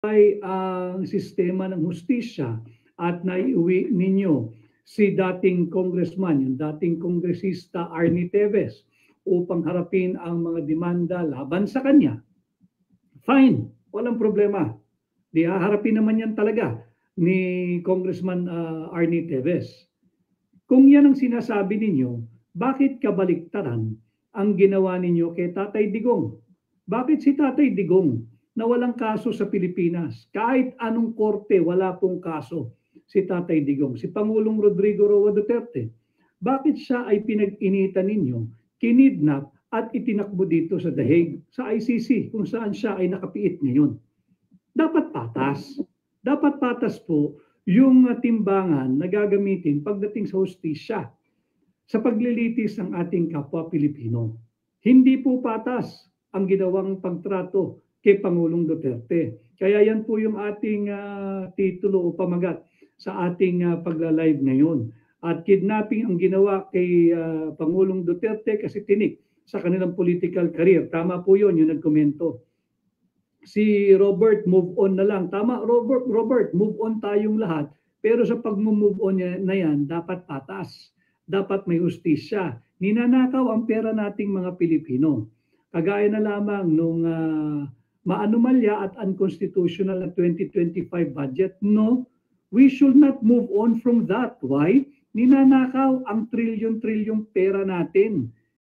ay ang sistema ng hustisya at naiuwi ninyo si dating congressman, yung dating kongresista Arnie Teves upang harapin ang mga demanda laban sa kanya, fine, walang problema. Di haharapin naman yan talaga ni Congressman Arnie Teves. Kung yan ang sinasabi ninyo, bakit kabaliktaran ang ginawa ninyo kay Tatay Digong? Bakit si Tatay Digong na walang kaso sa Pilipinas? Kahit anong korte, wala pong kaso si Tatay Digong. Si Pangulong Rodrigo Roa Duterte, bakit siya ay pinag-initan ninyo, kinidnap at itinakbo dito sa The Hague, sa ICC, kung saan siya ay nakapiit ngayon? Dapat patas. Dapat patas po yung timbangan na gagamitin pagdating sa hustisya sa paglilitis ng ating kapwa Pilipino. Hindi po patas ang ginawang pagtrato kay Pangulong Duterte. Kaya yan po yung ating titulo o pamagat sa ating pagla-live ngayon. At kidnapping ang ginawa kay Pangulong Duterte kasi tinik sa kanilang political career. Tama po yun, yung nagkomento. Si Robert, move on na lang. Tama, Robert, move on tayong lahat. Pero sa pag-move on na yan, dapat patas. Dapat may hustisya. Ninanakaw ang pera nating mga Pilipino. Kagaya na lamang nung maanomalya at unconstitutional na 2025 budget. No, we should not move on from that. Why? Ninanakaw ang trilyon-trilyong pera natin.